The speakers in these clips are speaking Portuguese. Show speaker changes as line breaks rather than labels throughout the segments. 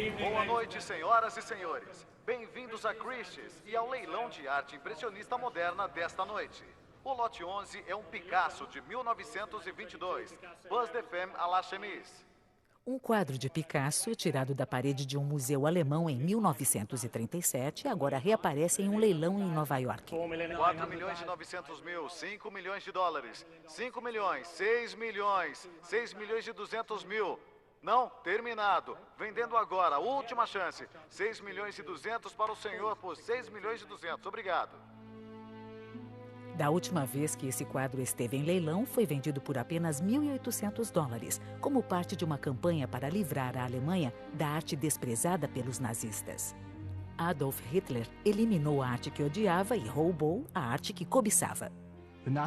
Boa noite, senhoras e senhores. Bem-vindos a Christie's e ao leilão de arte impressionista moderna desta noite. O lote 11 é um Picasso de 1922, Buzz de Femme à la Chemise.
Um quadro de Picasso, tirado da parede de um museu alemão em 1937, agora reaparece em um leilão em Nova York.
4 milhões e 900 mil, 5 milhões de dólares, 5 milhões, 6 milhões, 6 milhões e 200 mil. Não, terminado. Vendendo agora, última chance. 6 milhões e 200 para o senhor por 6 milhões e 200. Obrigado.
Da última vez que esse quadro esteve em leilão, foi vendido por apenas $1.800, como parte de uma campanha para livrar a Alemanha da arte desprezada pelos nazistas. Adolf Hitler eliminou a arte que odiava e roubou a arte que cobiçava.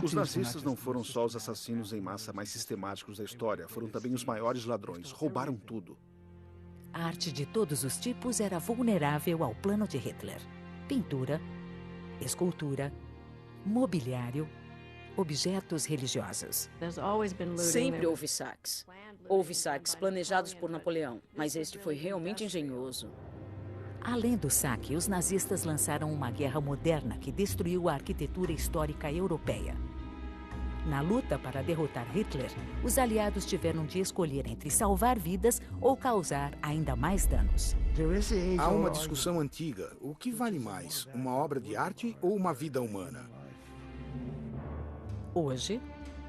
Os nazistas não foram só os assassinos em massa mais sistemáticos da história, foram também os maiores ladrões. Roubaram tudo.
A arte de todos os tipos era vulnerável ao plano de Hitler. Pintura, escultura, mobiliário, objetos religiosos.
Sempre houve saques. Houve saques planejados por Napoleão, mas este foi realmente engenhoso.
Além do saque, os nazistas lançaram uma guerra moderna que destruiu a arquitetura histórica europeia. Na luta para derrotar Hitler, os aliados tiveram de escolher entre salvar vidas ou causar ainda mais danos.
Há uma discussão antiga. O que vale mais, uma obra de arte ou uma vida humana?
Hoje,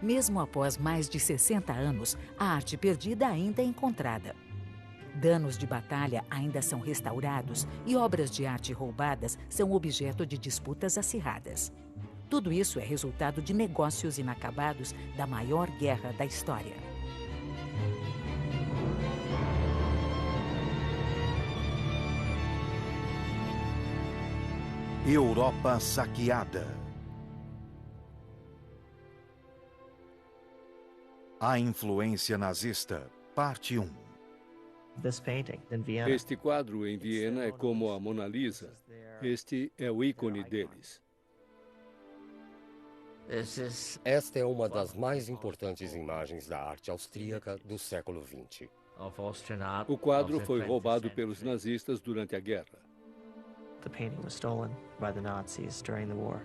mesmo após mais de 60 anos, a arte perdida ainda é encontrada. Danos de batalha ainda são restaurados e obras de arte roubadas são objeto de disputas acirradas. Tudo isso é resultado de negócios inacabados da maior guerra da história.
Europa saqueada. A influência nazista, parte 1.
Este quadro em Viena é como a Mona Lisa. Este é o ícone deles.
Esta é uma das mais importantes imagens da arte austríaca do século XX.
O quadro foi roubado pelos nazistas durante a guerra.
The painting was stolen by the Nazis during the war.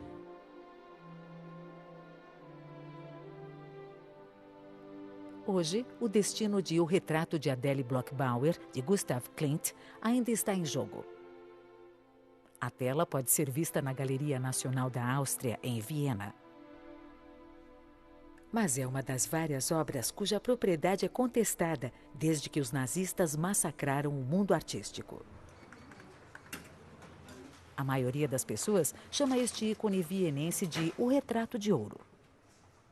Hoje, o destino de O Retrato de Adele Bloch-Bauer, de Gustav Klimt, ainda está em jogo. A tela pode ser vista na Galeria Nacional da Áustria, em Viena. Mas é uma das várias obras cuja propriedade é contestada desde que os nazistas massacraram o mundo artístico. A maioria das pessoas chama este ícone vienense de O Retrato de Ouro.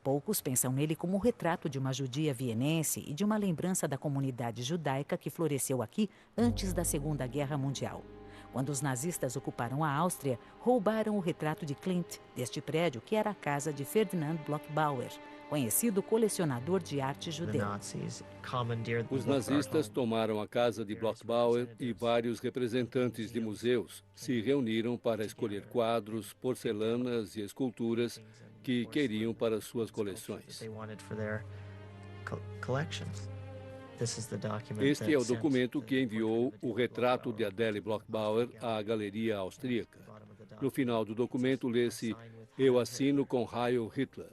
Poucos pensam nele como o retrato de uma judia vienense e de uma lembrança da comunidade judaica que floresceu aqui antes da Segunda Guerra Mundial. Quando os nazistas ocuparam a Áustria, roubaram o retrato de Klimt deste prédio que era a casa de Ferdinand Bloch-Bauer, conhecido colecionador de arte judeu.
Os nazistas tomaram a casa de Bloch-Bauer e vários representantes de museus se reuniram para escolher quadros, porcelanas e esculturas que queriam para suas coleções. Este é o documento que enviou o retrato de Adele Bloch-Bauer à Galeria Austríaca. No final do documento lê-se: "Eu assino com Heil Hitler".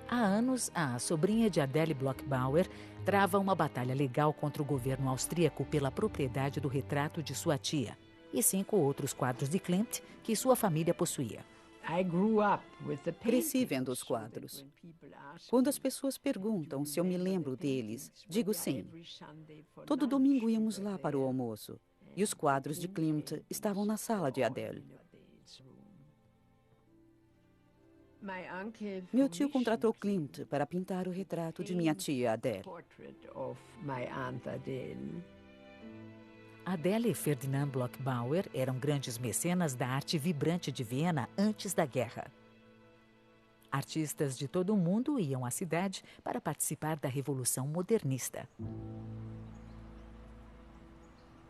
Há anos, a sobrinha de Adele Bloch-Bauer trava uma batalha legal contra o governo austríaco pela propriedade do retrato de sua tia e 5 outros quadros de Klimt que sua família possuía.
Cresci vendo os quadros. Quando as pessoas perguntam se eu me lembro deles, digo sim. Todo domingo íamos lá para o almoço e os quadros de Klimt estavam na sala de Adele. Meu tio contratou Klimt para pintar o retrato de minha tia Adele.
Adele e Ferdinand Bloch-Bauer eram grandes mecenas da arte vibrante de Viena antes da guerra. Artistas de todo o mundo iam à cidade para participar da Revolução Modernista.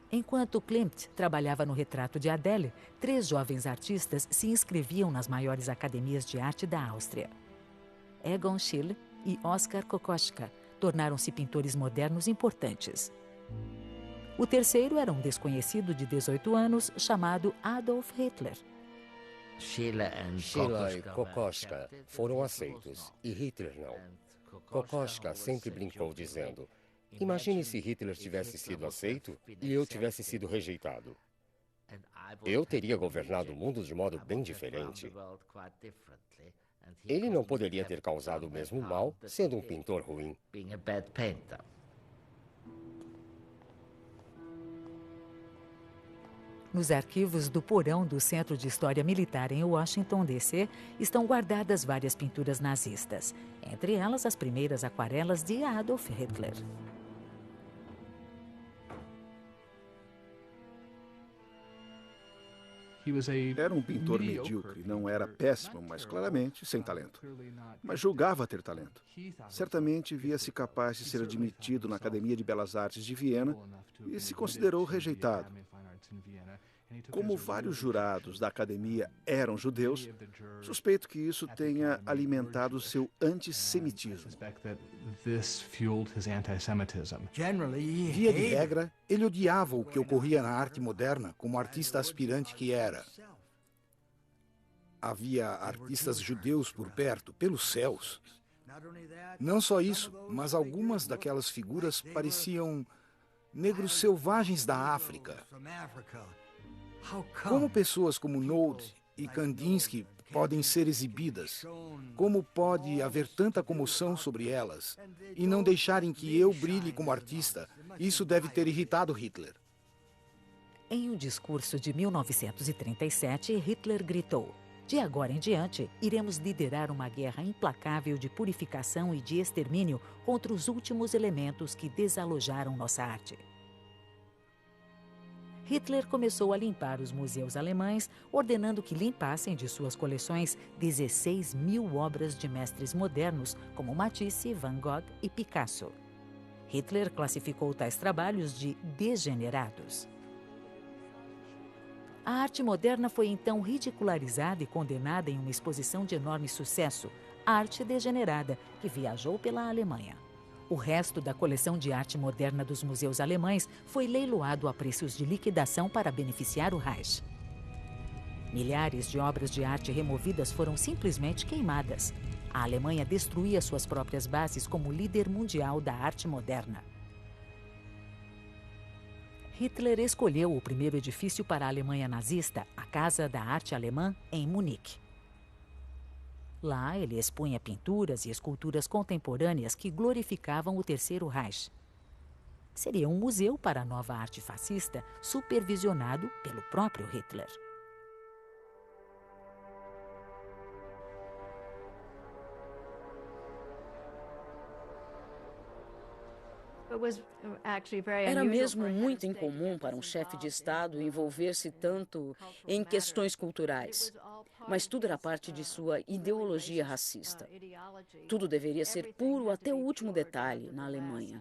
Enquanto Klimt trabalhava no retrato de Adele, 3 jovens artistas se inscreviam nas maiores academias de arte da Áustria: Egon Schiele e Oskar Kokoschka, tornaram-se pintores modernos importantes. O terceiro era um desconhecido de 18 anos chamado Adolf Hitler.
Sheila e Kokoschka foram aceitos e Hitler não. Kokoschka sempre brincou dizendo: imagine se Hitler tivesse sido aceito e eu tivesse sido rejeitado. Eu teria governado o mundo de modo bem diferente. Ele não poderia ter causado o mesmo mal sendo um pintor ruim.
Nos arquivos do porão do Centro de História Militar em Washington, D.C., estão guardadas várias pinturas nazistas, entre elas as primeiras aquarelas de Adolf Hitler.
Era um pintor medíocre, não era péssimo, mas claramente sem talento. Mas julgava ter talento. Certamente via-se capaz de ser admitido na Academia de Belas Artes de Viena e se considerou rejeitado. Como vários jurados da academia eram judeus, suspeito que isso tenha alimentado seu antissemitismo.
Via de regra, ele odiava o que ocorria na arte moderna como artista aspirante que era. Havia artistas judeus por perto, pelos céus. Não só isso, mas algumas daquelas figuras pareciam negros selvagens da África. Como pessoas como Node e Kandinsky podem ser exibidas? Como pode haver tanta comoção sobre elas e não deixarem que eu brilhe como artista? Isso deve ter irritado Hitler.
Em um discurso de 1937, Hitler gritou: de agora em diante, iremos liderar uma guerra implacável de purificação e de extermínio contra os últimos elementos que desalojaram nossa arte. Hitler começou a limpar os museus alemães, ordenando que limpassem de suas coleções 16.000 obras de mestres modernos, como Matisse, Van Gogh e Picasso. Hitler classificou tais trabalhos de degenerados. A arte moderna foi então ridicularizada e condenada em uma exposição de enorme sucesso, Arte Degenerada, que viajou pela Alemanha. O resto da coleção de arte moderna dos museus alemães foi leiloado a preços de liquidação para beneficiar o Reich. Milhares de obras de arte removidas foram simplesmente queimadas. A Alemanha destruía suas próprias bases como líder mundial da arte moderna. Hitler escolheu o primeiro edifício para a Alemanha nazista, a Casa da Arte Alemã, em Munique. Lá, ele expunha pinturas e esculturas contemporâneas que glorificavam o Terceiro Reich. Seria um museu para a nova arte fascista, supervisionado pelo próprio Hitler.
Era mesmo muito incomum para um chefe de Estado envolver-se tanto em questões culturais. Mas tudo era parte de sua ideologia racista. Tudo deveria ser puro até o último detalhe na Alemanha.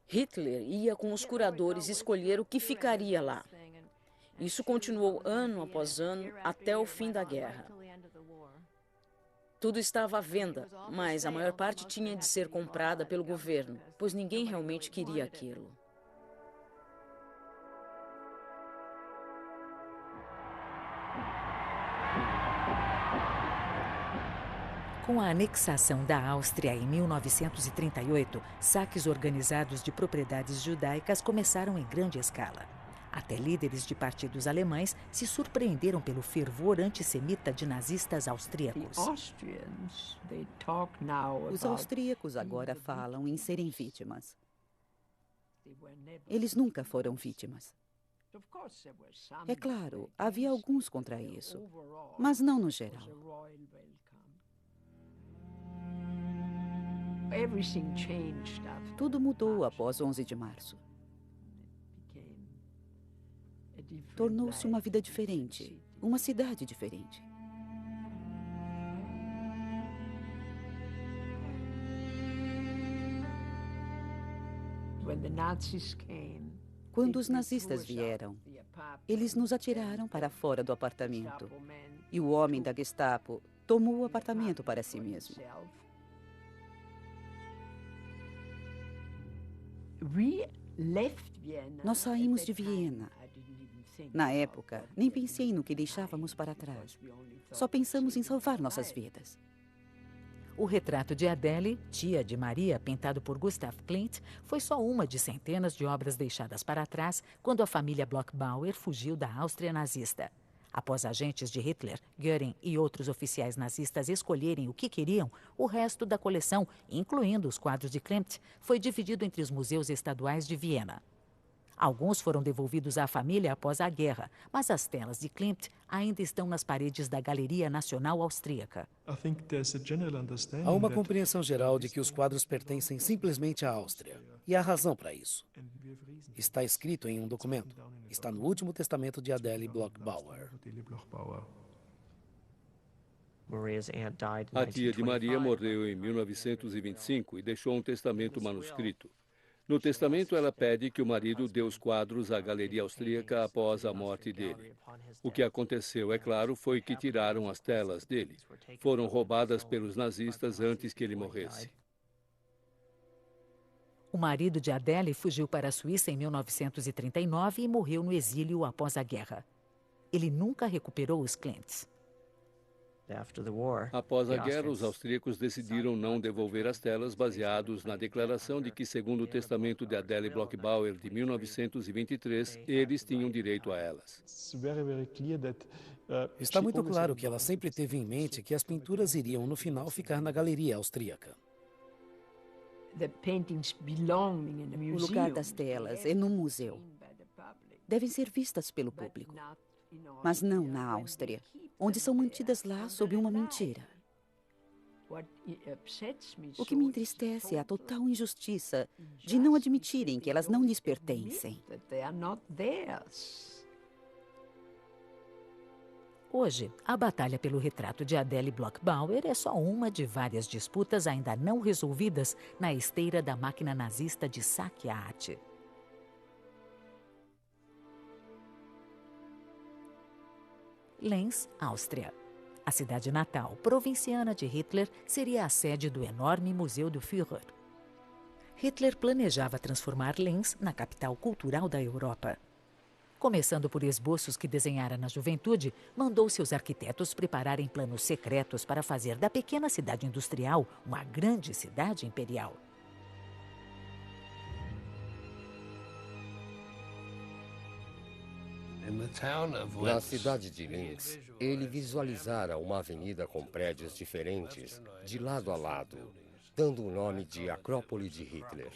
Hitler ia com os curadores escolher o que ficaria lá. Isso continuou ano após ano até o fim da guerra. Tudo estava à venda, mas a maior parte tinha de ser comprada pelo governo, pois ninguém realmente queria aquilo.
Com a anexação da Áustria em 1938, saques organizados de propriedades judaicas começaram em grande escala. Até líderes de partidos alemães se surpreenderam pelo fervor antissemita de nazistas austríacos.
Os austríacos agora falam em serem vítimas. Eles nunca foram vítimas. É claro, havia alguns contra isso, mas não no geral. Tudo mudou após 11 de março. Tornou-se uma vida diferente, uma cidade diferente. Quando os nazistas vieram, eles nos atiraram para fora do apartamento. E o homem da Gestapo tomou o apartamento para si mesmo. Nós saímos de Viena. Na época, nem pensei no que deixávamos para trás. Só pensamos em salvar nossas vidas.
O retrato de Adele, tia de Maria, pintado por Gustav Klimt, foi só uma de centenas de obras deixadas para trás quando a família Bloch-Bauer fugiu da Áustria nazista. Após agentes de Hitler, Göring e outros oficiais nazistas escolherem o que queriam, o resto da coleção, incluindo os quadros de Klimt, foi dividido entre os museus estaduais de Viena. Alguns foram devolvidos à família após a guerra, mas as telas de Klimt ainda estão nas paredes da Galeria Nacional Austríaca.
Há uma compreensão geral de que os quadros pertencem simplesmente à Áustria. E há razão para isso. Está escrito em um documento. Está no último testamento de Adele Bloch-Bauer.
A tia de Maria morreu em 1925 e deixou um testamento manuscrito. No testamento, ela pede que o marido dê os quadros à Galeria Austríaca após a morte dele. O que aconteceu, é claro, foi que tiraram as telas dele. Foram roubadas pelos nazistas antes que ele morresse.
O marido de Adele fugiu para a Suíça em 1939 e morreu no exílio após a guerra. Ele nunca recuperou os Klimts.
Após a guerra, os austríacos decidiram não devolver as telas, baseados na declaração de que, segundo o testamento de Adele Bloch-Bauer de 1923, eles tinham direito a elas.
Está muito claro que ela sempre teve em mente que as pinturas iriam, no final, ficar na galeria austríaca.
O lugar das telas é no museu. Devem ser vistas pelo público, mas não na Áustria, onde são mantidas lá sob uma mentira. O que me entristece é a total injustiça de não admitirem que elas não lhes pertencem.
Hoje, a batalha pelo retrato de Adele Bloch-Bauer é só uma de várias disputas ainda não resolvidas na esteira da máquina nazista de saque à arte. Linz, Áustria. A cidade natal provinciana de Hitler seria a sede do enorme Museu do Führer. Hitler planejava transformar Linz na capital cultural da Europa. Começando por esboços que desenhara na juventude, mandou seus arquitetos prepararem planos secretos para fazer da pequena cidade industrial uma grande cidade imperial.
Na cidade de Linz, ele visualizara uma avenida com prédios diferentes, de lado a lado, dando o nome de Acrópole de Hitler.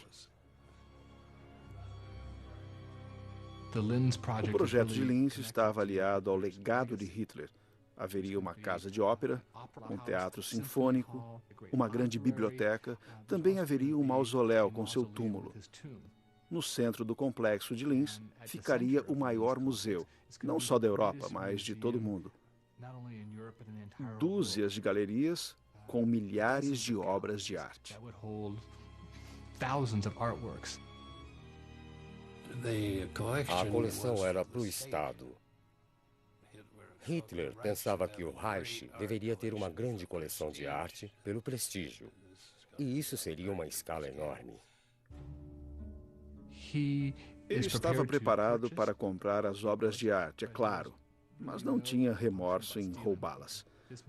O projeto de Linz estava aliado ao legado de Hitler. Haveria uma casa de ópera, um teatro sinfônico, uma grande biblioteca. Também haveria um mausoléu com seu túmulo. No centro do complexo de Linz ficaria o maior museu, não só da Europa, mas de todo o mundo. Dúzias de galerias com milhares de obras de arte.
A coleção era para o Estado. Hitler pensava que o Reich deveria ter uma grande coleção de arte pelo prestígio. E isso seria uma escala enorme.
Ele estava preparado para comprar as obras de arte, é claro, mas não tinha remorso em roubá-las.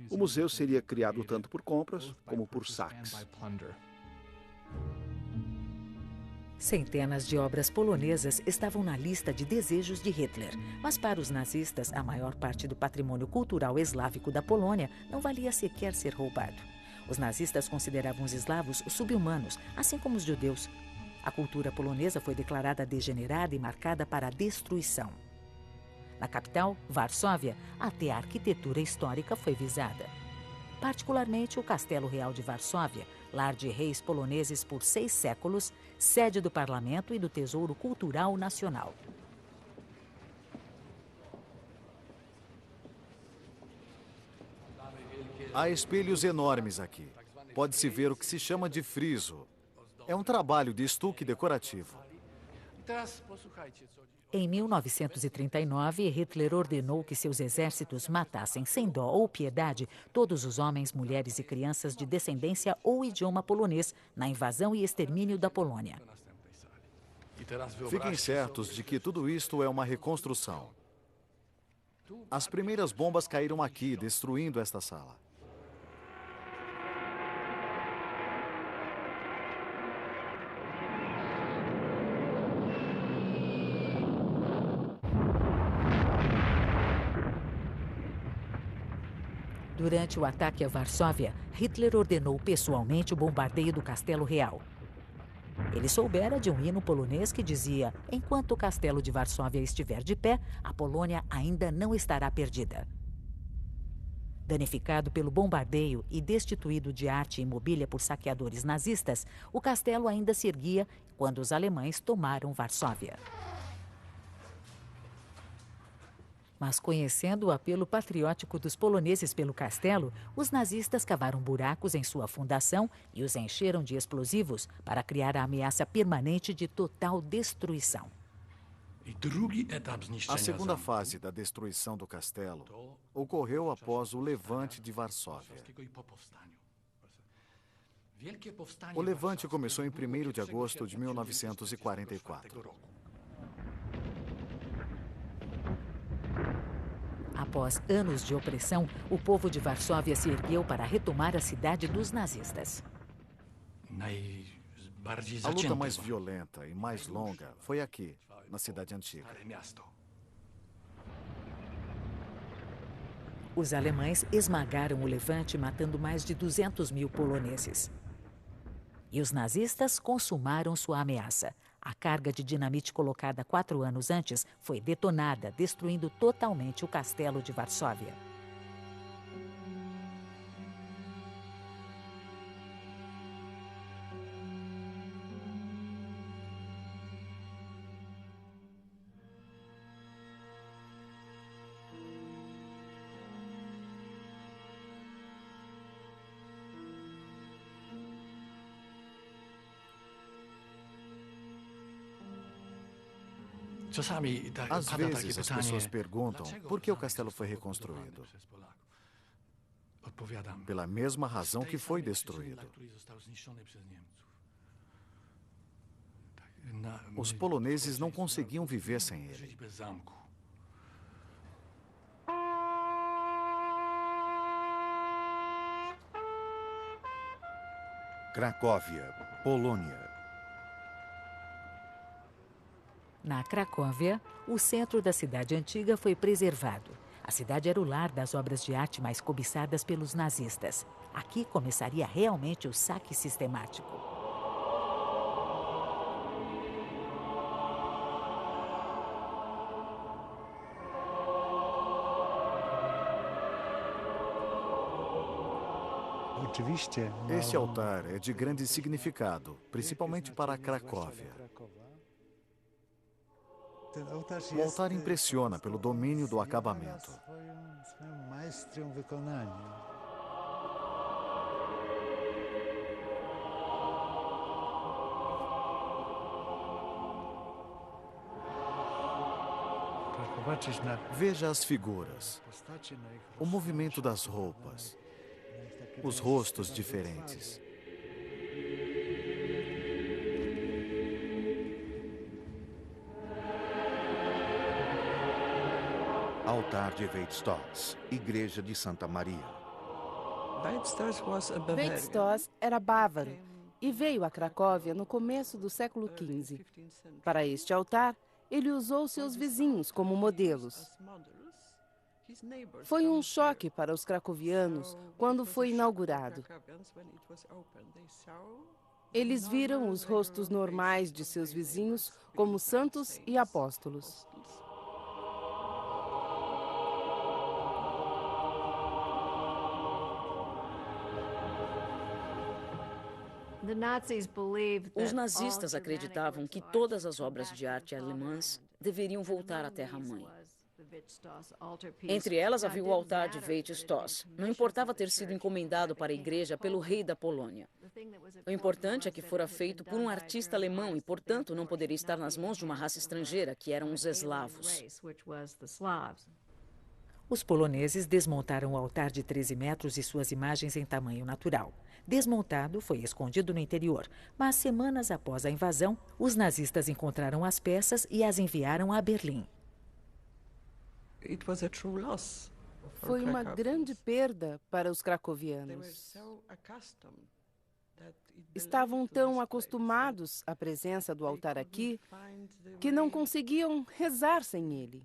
O museu seria criado tanto por compras como por saques.
Centenas de obras polonesas estavam na lista de desejos de Hitler, mas para os nazistas, a maior parte do patrimônio cultural eslávico da Polônia não valia sequer ser roubado. Os nazistas consideravam os eslavos sub-humanos, assim como os judeus. A cultura polonesa foi declarada degenerada e marcada para a destruição. Na capital, Varsóvia, até a arquitetura histórica foi visada. Particularmente o Castelo Real de Varsóvia, lar de reis poloneses por 6 séculos, sede do Parlamento e do Tesouro Cultural Nacional.
Há espelhos enormes aqui. Pode-se ver o que se chama de friso. É um trabalho de estuque decorativo.
Em 1939, Hitler ordenou que seus exércitos matassem sem dó ou piedade todos os homens, mulheres e crianças de descendência ou idioma polonês na invasão e extermínio da Polônia.
Fiquem certos de que tudo isto é uma reconstrução. As primeiras bombas caíram aqui, destruindo esta sala.
Durante o ataque a Varsóvia, Hitler ordenou pessoalmente o bombardeio do Castelo Real. Ele soubera de um hino polonês que dizia: enquanto o Castelo de Varsóvia estiver de pé, a Polônia ainda não estará perdida. Danificado pelo bombardeio e destituído de arte e mobília por saqueadores nazistas, o castelo ainda se erguia quando os alemães tomaram Varsóvia. Mas conhecendo o apelo patriótico dos poloneses pelo castelo, os nazistas cavaram buracos em sua fundação e os encheram de explosivos para criar a ameaça permanente de total destruição.
A segunda fase da destruição do castelo ocorreu após o levante de Varsóvia. O levante começou em 1º de agosto de 1944.
Após anos de opressão, o povo de Varsóvia se ergueu para retomar a cidade dos nazistas.
A luta mais violenta e mais longa foi aqui, na cidade antiga.
Os alemães esmagaram o levante, matando mais de 200 mil poloneses. E os nazistas consumaram sua ameaça. A carga de dinamite colocada 4 anos antes foi detonada, destruindo totalmente o castelo de Varsóvia.
Às vezes as pessoas perguntam por que o castelo foi reconstruído. Pela mesma razão que foi destruído. Os poloneses não conseguiam viver sem ele.
Cracóvia, Polônia.
Na Cracóvia, o centro da cidade antiga foi preservado. A cidade era o lar das obras de arte mais cobiçadas pelos nazistas. Aqui começaria realmente o saque sistemático.
Este altar é de grande significado, principalmente para a Cracóvia. O altar impressiona pelo domínio do acabamento. Veja as figuras, o movimento das roupas, os rostos diferentes.
Altar de Weizstoss, Igreja de Santa Maria.
Weizstoss era bávaro e veio a Cracóvia no começo do século XV. Para este altar, ele usou seus vizinhos como modelos. Foi um choque para os cracovianos quando foi inaugurado. Eles viram os rostos normais de seus vizinhos como santos e apóstolos.
Os nazistas acreditavam que todas as obras de arte alemãs deveriam voltar à terra-mãe. Entre elas havia o altar de Weizstoss. Não importava ter sido encomendado para a igreja pelo rei da Polônia. O importante é que fora feito por um artista alemão e, portanto, não poderia estar nas mãos de uma raça estrangeira, que eram os eslavos.
Os poloneses desmontaram o altar de 13 metros e suas imagens em tamanho natural. Desmontado, foi escondido no interior, mas semanas após a invasão, os nazistas encontraram as peças e as enviaram a Berlim.
Foi uma grande perda para os cracovianos. Estavam tão acostumados à presença do altar aqui que não conseguiam rezar sem ele.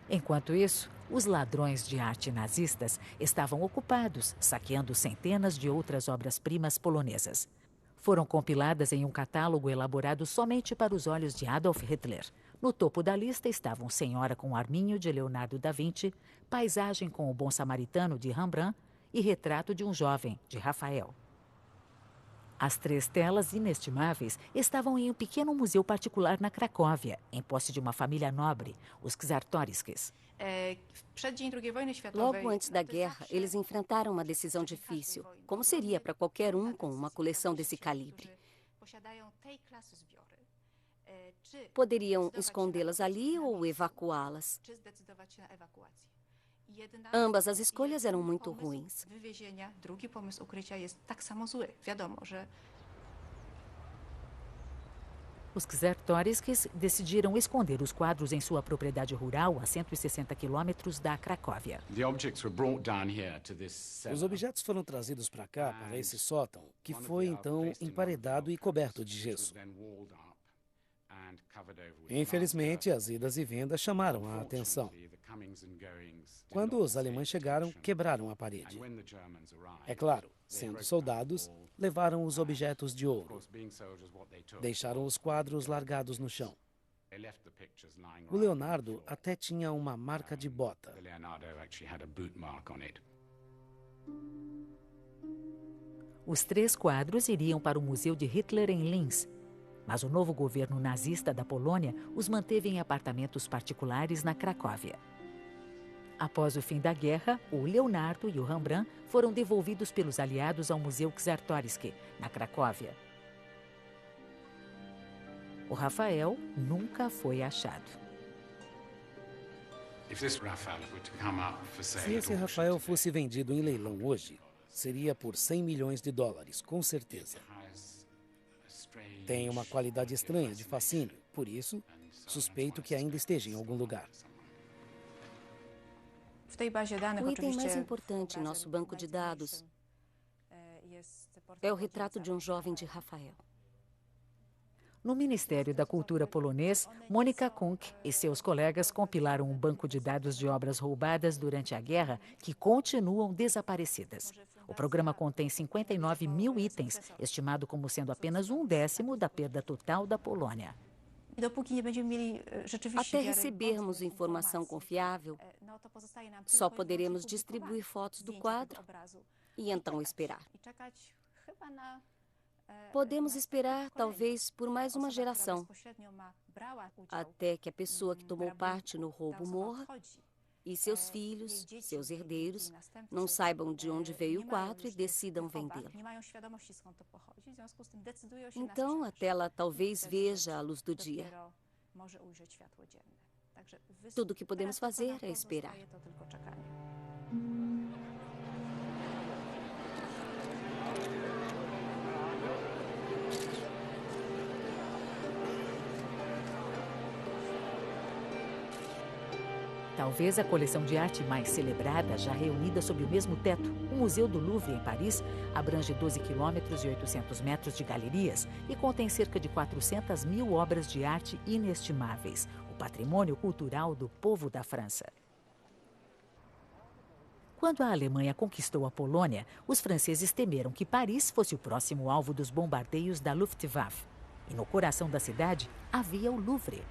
Enquanto isso, os ladrões de arte nazistas estavam ocupados, saqueando centenas de outras obras-primas polonesas. Foram compiladas em um catálogo elaborado somente para os olhos de Adolf Hitler. No topo da lista estavam Senhora com Arminho, de Leonardo da Vinci, Paisagem com o Bom Samaritano, de Rembrandt, e Retrato de um Jovem, de Rafael. As 3 telas inestimáveis estavam em um pequeno museu particular na Cracóvia, em posse de uma família nobre, os Czartoryskis.
Logo antes da guerra, eles enfrentaram uma decisão difícil, como seria para qualquer um com uma coleção desse calibre. Poderiam escondê-las ali ou evacuá-las. Ambas as escolhas eram muito ruins.
Os Czartoryskis decidiram esconder os quadros em sua propriedade rural a 160 quilômetros da Cracóvia.
Os objetos foram trazidos para cá, para esse sótão, que foi então emparedado e coberto de gesso. Infelizmente, as idas e vindas chamaram a atenção. Quando os alemães chegaram, quebraram a parede. É claro, sendo soldados, levaram os objetos de ouro. Deixaram os quadros largados no chão. O Leonardo até tinha uma marca de bota.
Os 3 quadros iriam para o Museu de Hitler em Linz, mas o novo governo nazista da Polônia os manteve em apartamentos particulares na Cracóvia. Após o fim da guerra, o Leonardo e o Rembrandt foram devolvidos pelos aliados ao Museu Czartoryski, na Cracóvia. O Rafael nunca foi achado.
Se esse Rafael fosse vendido em leilão hoje, seria por 100 milhões de dólares, com certeza. Tem uma qualidade estranha de fascínio, por isso, suspeito que ainda esteja em algum lugar.
O item mais importante em nosso banco de dados é o retrato de um jovem de Rafael.
No Ministério da Cultura polonês, Monika Kunk e seus colegas compilaram um banco de dados de obras roubadas durante a guerra que continuam desaparecidas. O programa contém 59 mil itens, estimado como sendo apenas 1/10 da perda total da Polônia.
Até recebermos informação confiável, só poderemos distribuir fotos do quadro e então esperar. Podemos esperar, talvez, por mais uma geração, até que a pessoa que tomou parte no roubo morra e seus filhos, seus herdeiros, não saibam de onde veio o quadro e decidam vendê-lo. Então, a tela talvez veja a luz do dia. Tudo o que podemos fazer é esperar.
Talvez a coleção de arte mais celebrada, já reunida sob o mesmo teto, o Museu do Louvre, em Paris, abrange 12 quilômetros e 800 metros de galerias e contém cerca de 400 mil obras de arte inestimáveis, o patrimônio cultural do povo da França. Quando a Alemanha conquistou a Polônia, os franceses temeram que Paris fosse o próximo alvo dos bombardeios da Luftwaffe. E no coração da cidade havia o Louvre.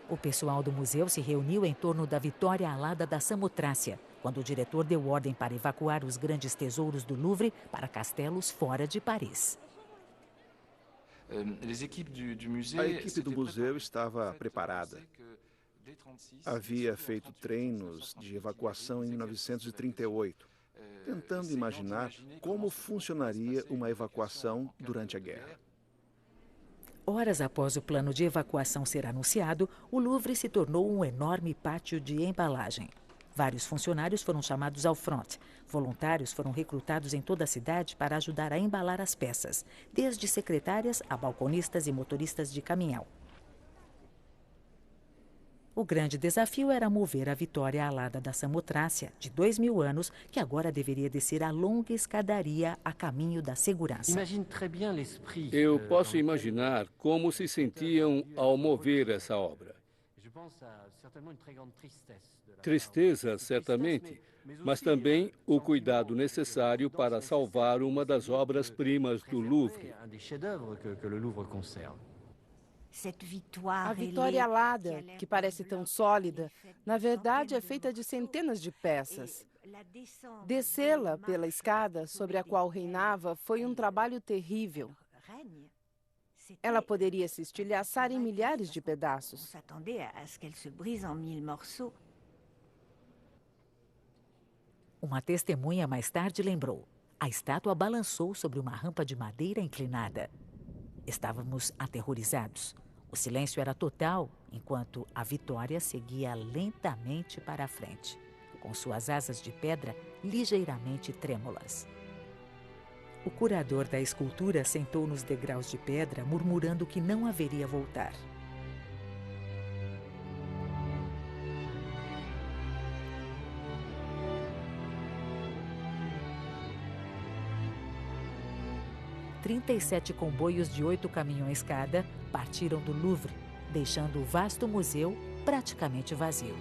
O pessoal do museu se reuniu em torno da vitória alada da Samotrácia, quando o diretor deu ordem para evacuar os grandes tesouros do Louvre para castelos fora de Paris.
A equipe do museu estava preparada. Havia feito treinos de evacuação em 1938, tentando imaginar como funcionaria uma evacuação durante a guerra.
Horas após o plano de evacuação ser anunciado, o Louvre se tornou um enorme pátio de embalagem. Vários funcionários foram chamados ao front. Voluntários foram recrutados em toda a cidade para ajudar a embalar as peças, desde secretárias a balconistas e motoristas de caminhão. O grande desafio era mover a Vitória alada da Samotrácia, de 2000 anos, que agora deveria descer a longa escadaria a caminho da segurança.
Eu posso imaginar como se sentiam ao mover essa obra. Tristeza, certamente, mas também o cuidado necessário para salvar uma das obras-primas do Louvre.
A Vitória alada, que parece tão sólida, na verdade é feita de centenas de peças. Descê-la pela escada sobre a qual reinava foi um trabalho terrível. Ela poderia se estilhaçar em milhares de pedaços.
Uma testemunha mais tarde lembrou: a estátua balançou sobre uma rampa de madeira inclinada. Estávamos aterrorizados. O silêncio era total, enquanto a Vitória seguia lentamente para a frente, com suas asas de pedra ligeiramente trêmulas. O curador da escultura sentou nos degraus de pedra, murmurando que não haveria voltar. "37 comboios de 8 caminhões cada partiram do Louvre, deixando o vasto museu praticamente vazio.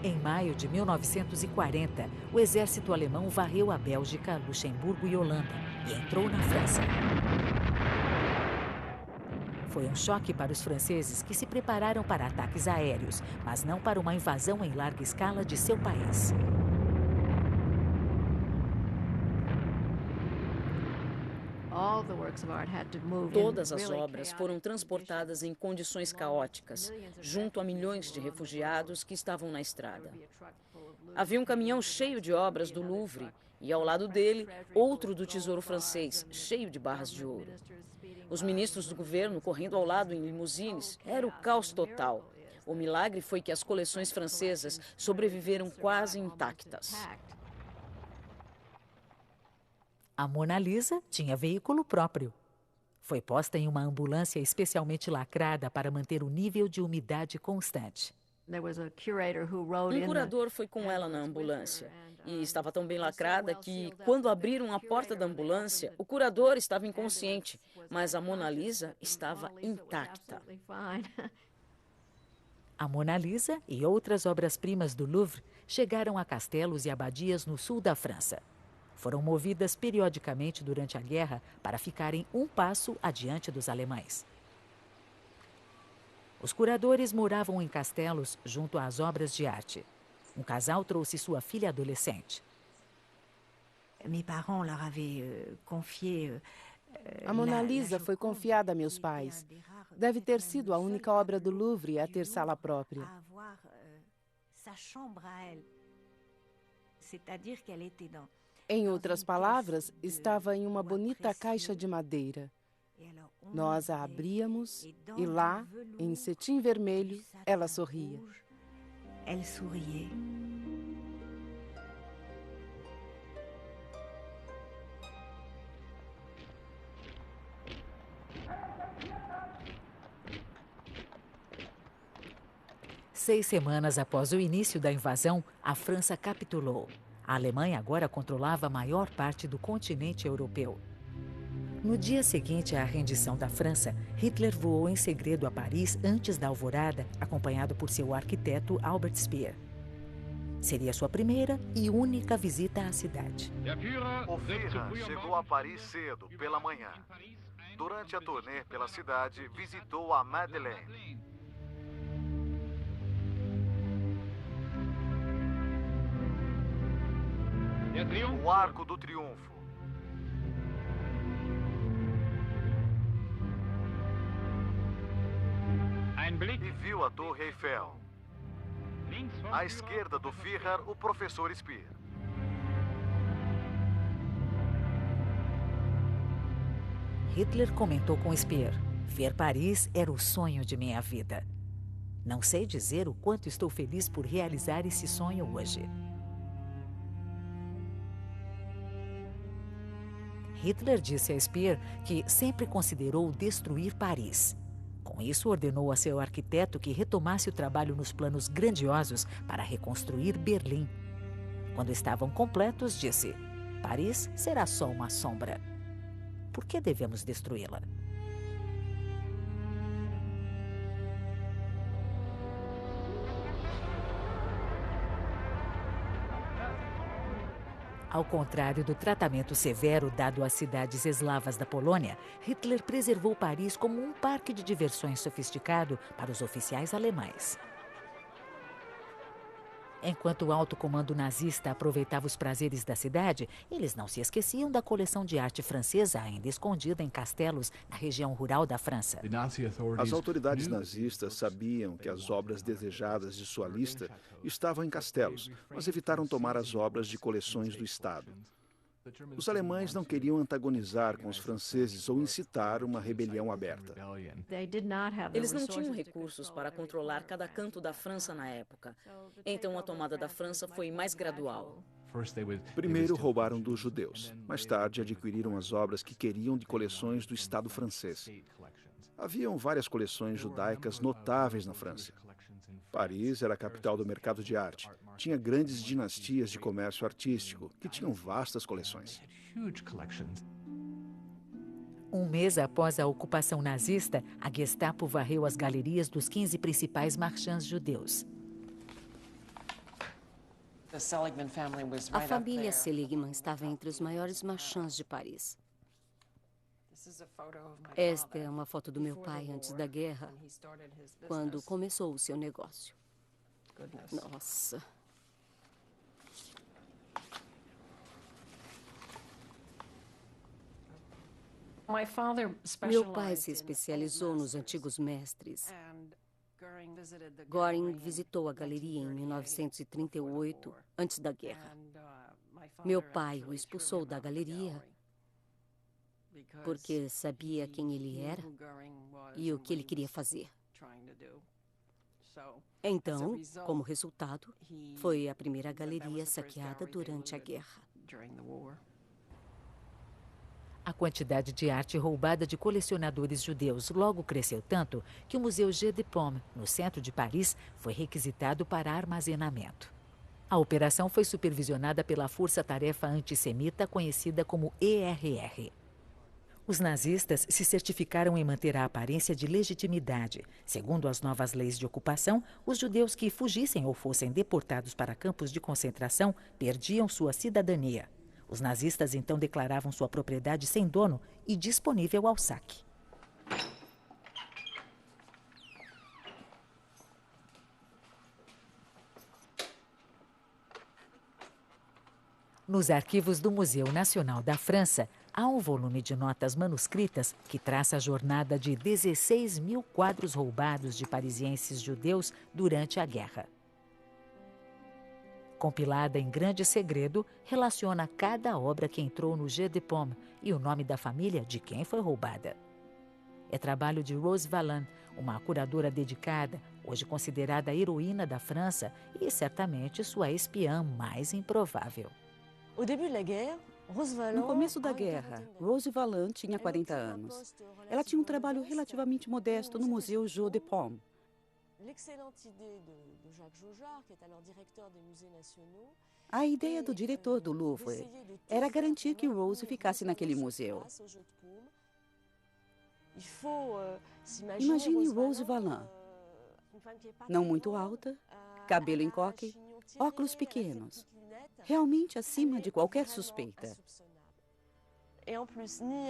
Em maio de 1940, o exército alemão varreu a Bélgica, Luxemburgo e Holanda e entrou na França. Foi um choque para os franceses, que se prepararam para ataques aéreos, mas não para uma invasão em larga escala de seu país.
Todas as obras foram transportadas em condições caóticas, junto a milhões de refugiados que estavam na estrada. Havia um caminhão cheio de obras do Louvre e, ao lado dele, outro do Tesouro Francês, cheio de barras de ouro. Os ministros do governo correndo ao lado em limusines. Era o caos total. O milagre foi que as coleções francesas sobreviveram quase intactas.
A Mona Lisa tinha veículo próprio. Foi posta em uma ambulância especialmente lacrada para manter o nível de umidade constante.
Um curador foi com ela na ambulância e estava tão bem lacrada que, quando abriram a porta da ambulância, o curador estava inconsciente, mas a Mona Lisa estava intacta.
A Mona Lisa e outras obras-primas do Louvre chegaram a castelos e abadias no sul da França. Foram movidas periodicamente durante a guerra para ficarem um passo adiante dos alemães. Os curadores moravam em castelos junto às obras de arte. Um casal trouxe sua filha adolescente.
A Mona Lisa foi confiada a meus pais. Deve ter sido a única obra do Louvre a ter sala própria. Em outras palavras, estava em uma bonita caixa de madeira. Nós a abríamos e lá, em cetim vermelho, ela sorria.
Seis semanas após o início da invasão, a França capitulou. A Alemanha agora controlava a maior parte do continente europeu. No dia seguinte à rendição da França, Hitler voou em segredo a Paris antes da alvorada, acompanhado por seu arquiteto Albert Speer. Seria sua primeira e única visita à cidade.
O Führer chegou a Paris cedo, pela manhã. Durante a turnê pela cidade, visitou a Madeleine. O Arco do Triunfo. viu a Torre Eiffel. À esquerda do Führer, o professor Speer.
Hitler comentou com Speer: ver Paris era o sonho de minha vida. Não sei dizer o quanto estou feliz por realizar esse sonho hoje. Hitler disse a Speer que sempre considerou destruir Paris. Com isso, ordenou a seu arquiteto que retomasse o trabalho nos planos grandiosos para reconstruir Berlim. Quando estavam completos, disse: Paris será só uma sombra. Por que devemos destruí-la? Ao contrário do tratamento severo dado às cidades eslavas da Polônia, Hitler preservou Paris como um parque de diversões sofisticado para os oficiais alemães. Enquanto o alto comando nazista aproveitava os prazeres da cidade, eles não se esqueciam da coleção de arte francesa ainda escondida em castelos na região rural da França.
As autoridades nazistas sabiam que as obras desejadas de sua lista estavam em castelos, mas evitaram tomar as obras de coleções do Estado. Os alemães não queriam antagonizar com os franceses ou incitar uma rebelião aberta.
Eles não tinham recursos para controlar cada canto da França na época. Então a tomada da França foi mais gradual.
Primeiro roubaram dos judeus. Mais tarde adquiriram as obras que queriam de coleções do Estado francês. Haviam várias coleções judaicas notáveis na França. Paris era a capital do mercado de arte. Tinha grandes dinastias de comércio artístico, que tinham vastas coleções.
Um mês após a ocupação nazista, a Gestapo varreu as galerias dos 15 principais marchands judeus.
A família Seligman estava entre os maiores marchands de Paris. Esta é uma foto do meu pai antes da guerra, quando começou o seu negócio. Nossa. Meu pai se especializou nos antigos mestres. Göring visitou a galeria em 1938, antes da guerra. Meu pai o expulsou da galeria porque sabia quem ele era e o que ele queria fazer. Então, como resultado, foi a primeira galeria saqueada durante a guerra.
A quantidade de arte roubada de colecionadores judeus logo cresceu tanto que o Museu Jeu de Paume, no centro de Paris, foi requisitado para armazenamento. A operação foi supervisionada pela força-tarefa antissemita conhecida como ERR. Os nazistas se certificaram em manter a aparência de legitimidade. Segundo as novas leis de ocupação, os judeus que fugissem ou fossem deportados para campos de concentração perdiam sua cidadania. Os nazistas então declaravam sua propriedade sem dono e disponível ao saque. Nos arquivos do Museu Nacional da França, há um volume de notas manuscritas que traça a jornada de 16 mil quadros roubados de parisienses judeus durante a guerra. Compilada em grande segredo, relaciona cada obra que entrou no Jeu de Paume e o nome da família de quem foi roubada. É trabalho de Rose Valland, uma curadora dedicada, hoje considerada a heroína da França e certamente sua espiã mais improvável.
No começo da guerra, Rose Valland tinha 40 anos. Ela tinha um trabalho relativamente modesto no Museu Jeu de Paume. A ideia do diretor do Louvre era garantir que Rose ficasse naquele museu. Imagine Rose Valland, não muito alta, cabelo em coque, óculos pequenos, realmente acima de qualquer suspeita.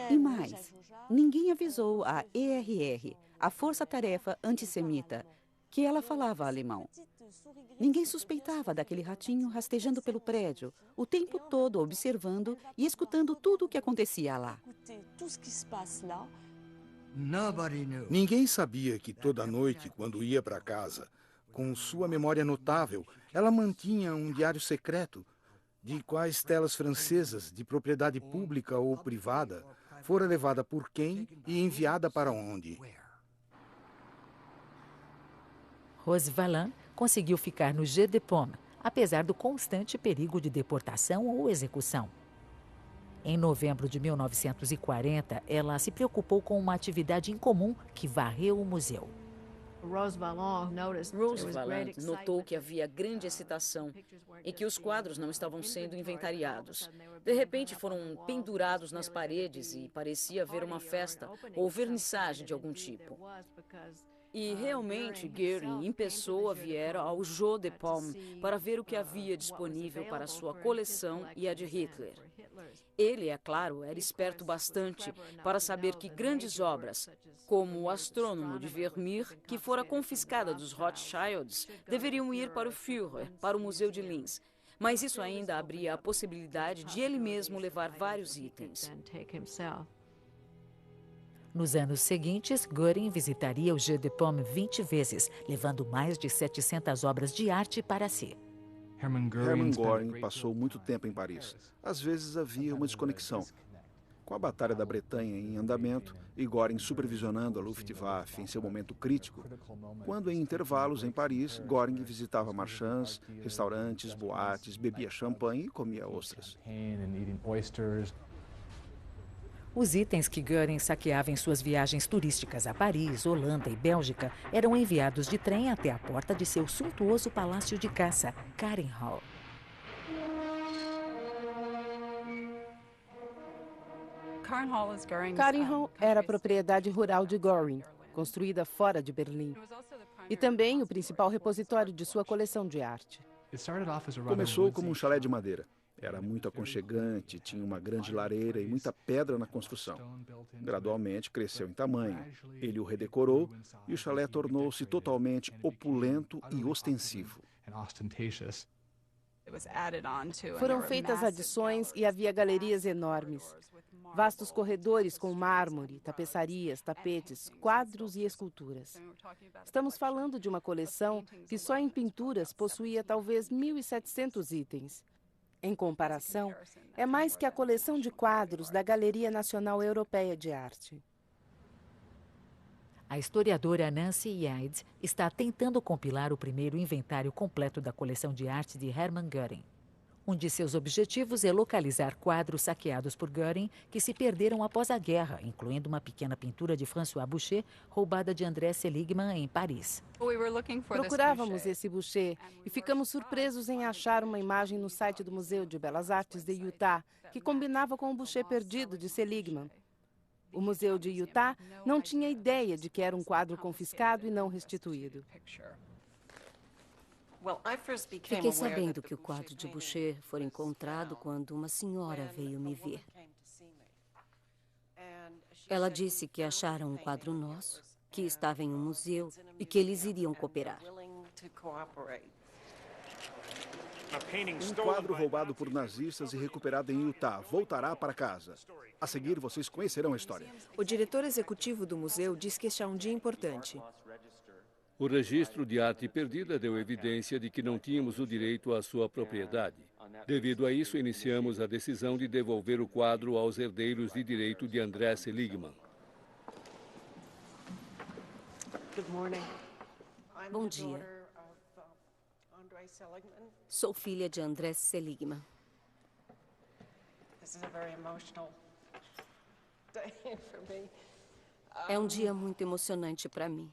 E mais, ninguém avisou a ERR, a força-tarefa antissemita, que ela falava alemão. Ninguém suspeitava daquele ratinho rastejando pelo prédio, o tempo todo observando e escutando tudo o que acontecia lá.
Ninguém sabia que toda noite, quando ia para casa, com sua memória notável, ela mantinha um diário secreto de quais telas francesas, de propriedade pública ou privada, fora levada por quem e enviada para onde.
Rose Valland conseguiu ficar no Jeu de Paume, apesar do constante perigo de deportação ou execução. Em novembro de 1940, ela se preocupou com uma atividade incomum que varreu o museu.
Rose Valland notou que havia grande excitação e que os quadros não estavam sendo inventariados. De repente foram pendurados nas paredes e parecia haver uma festa ou vernissagem de algum tipo. E realmente Göring em pessoa viera ao Jeu de Paume para ver o que havia disponível para sua coleção e a de Hitler. Ele, é claro, era esperto bastante para saber que grandes obras, como O Astrônomo de Vermeer, que fora confiscada dos Rothschilds, deveriam ir para o Führer, para o Museu de Linz. Mas isso ainda abria a possibilidade de ele mesmo levar vários itens.
Nos anos seguintes, Göring visitaria o Jeu de Paume 20 vezes, levando mais de 700 obras de arte para si.
Hermann Göring passou muito tempo em Paris. Às vezes havia uma desconexão. Com a Batalha da Bretanha em andamento e Göring supervisionando a Luftwaffe em seu momento crítico, quando em intervalos em Paris, Göring visitava marchands, restaurantes, boates, bebia champanhe e comia ostras.
Os itens que Göring saqueava em suas viagens turísticas a Paris, Holanda e Bélgica eram enviados de trem até a porta de seu suntuoso palácio de caça, Karenhall.
Karenhall era a propriedade rural de Göring, construída fora de Berlim, e também o principal repositório de sua coleção de arte.
Começou como um chalé de madeira. Era muito aconchegante, tinha uma grande lareira e muita pedra na construção. Gradualmente cresceu em tamanho. Ele o redecorou e o chalé tornou-se totalmente opulento e ostensivo.
Foram feitas adições e havia galerias enormes. Vastos corredores com mármore, tapeçarias, tapetes, quadros e esculturas. Estamos falando de uma coleção que só em pinturas possuía talvez 1.700 itens. Em comparação, é mais que a coleção de quadros da Galeria Nacional Europeia de Arte.
A historiadora Nancy Yeads está tentando compilar o primeiro inventário completo da coleção de arte de Hermann Göring. Um de seus objetivos é localizar quadros saqueados por Göring que se perderam após a guerra, incluindo uma pequena pintura de François Boucher, roubada de André Seligman em Paris.
Procurávamos esse Boucher e ficamos surpresos em achar uma imagem no site do Museu de Belas Artes de Utah que combinava com o Boucher perdido de Seligman. O Museu de Utah não tinha ideia de que era um quadro confiscado e não restituído.
Fiquei sabendo que o quadro de Boucher foi encontrado quando uma senhora veio me ver. Ela disse que acharam um quadro nosso, que estava em um museu e que eles iriam cooperar.
Um quadro roubado por nazistas e recuperado em Utah voltará para casa. A seguir, vocês conhecerão a história.
O diretor executivo do museu diz que este é um dia importante.
O registro de arte perdida deu evidência de que não tínhamos o direito à sua propriedade. Devido a isso, iniciamos a decisão de devolver o quadro aos herdeiros de direito de André Seligman.
Bom dia. Sou filha de André Seligman. É um dia muito emocionante para mim.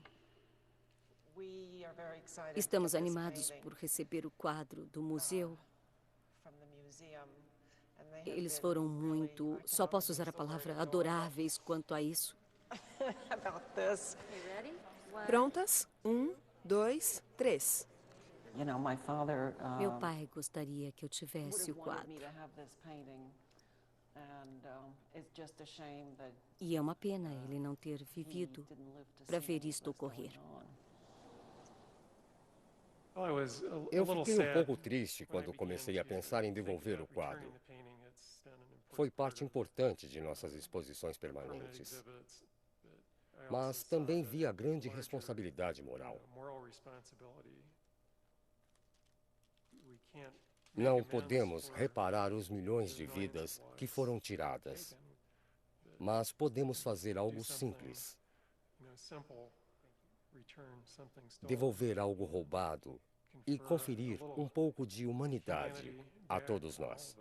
Estamos animados por receber o quadro do museu. Eles foram muito, só posso usar a palavra, adoráveis quanto a isso.
Prontas? 1, 2, 3.
Meu pai gostaria que eu tivesse o quadro. E é uma pena ele não ter vivido para ver isto ocorrer.
Eu fiquei um pouco triste quando comecei a pensar em devolver o quadro. Foi parte importante de nossas exposições permanentes. Mas também vi a grande responsabilidade moral. Não podemos reparar os milhões de vidas que foram tiradas, mas podemos fazer algo simples. Devolver algo roubado e conferir um pouco de humanidade a todos nós.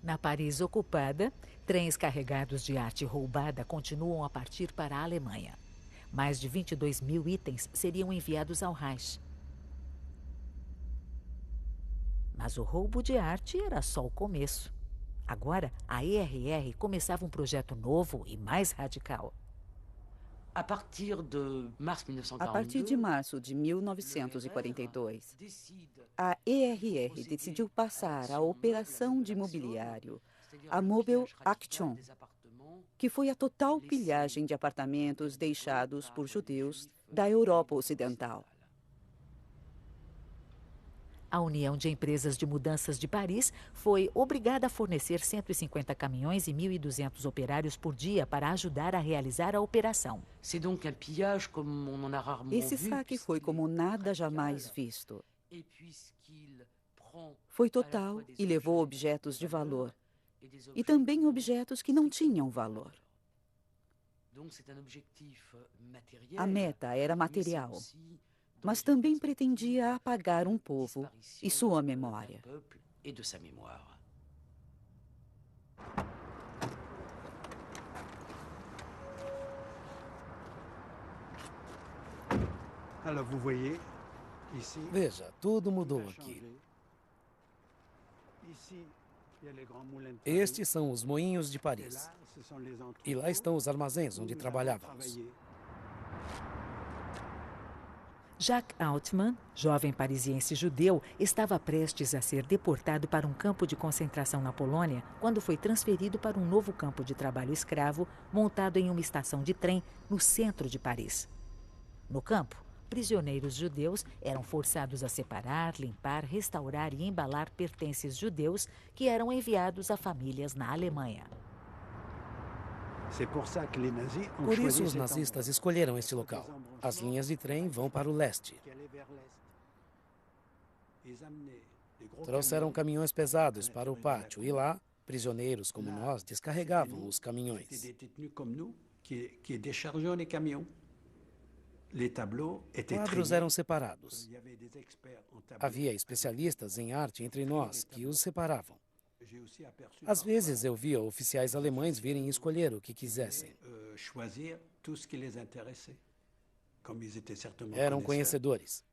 Na Paris ocupada, trens carregados de arte roubada continuam a partir para a Alemanha. Mais de 22 mil itens seriam enviados ao Reich. Mas o roubo de arte era só o começo. Agora, a ERR começava um projeto novo e mais radical.
A partir de março de 1942, a ERR decidiu passar a operação de mobiliário, a Mobile Action, que foi a total pilhagem de apartamentos deixados por judeus da Europa Ocidental.
A União de Empresas de Mudanças de Paris foi obrigada a fornecer 150 caminhões e 1.200 operários por dia para ajudar a realizar a operação.
Esse saque foi como nada jamais visto. Foi total e levou objetos de valor, e também objetos que não tinham valor. A meta era material, mas também pretendia apagar um povo e sua memória.
Veja, tudo mudou aqui. Estes são os moinhos de Paris. E lá estão os armazéns onde trabalhávamos.
Jacques Altman, jovem parisiense judeu, estava prestes a ser deportado para um campo de concentração na Polônia quando foi transferido para um novo campo de trabalho escravo montado em uma estação de trem no centro de Paris. No campo, prisioneiros judeus eram forçados a separar, limpar, restaurar e embalar pertences judeus que eram enviados a famílias na Alemanha.
Por isso, os nazistas escolheram este local. As linhas de trem vão para o leste. Trouxeram caminhões pesados para o pátio e lá, prisioneiros como nós descarregavam os caminhões. Quadros eram separados. Havia especialistas em arte entre nós que os separavam. Às vezes eu via oficiais alemães virem escolher o que quisessem. Eram conhecedores.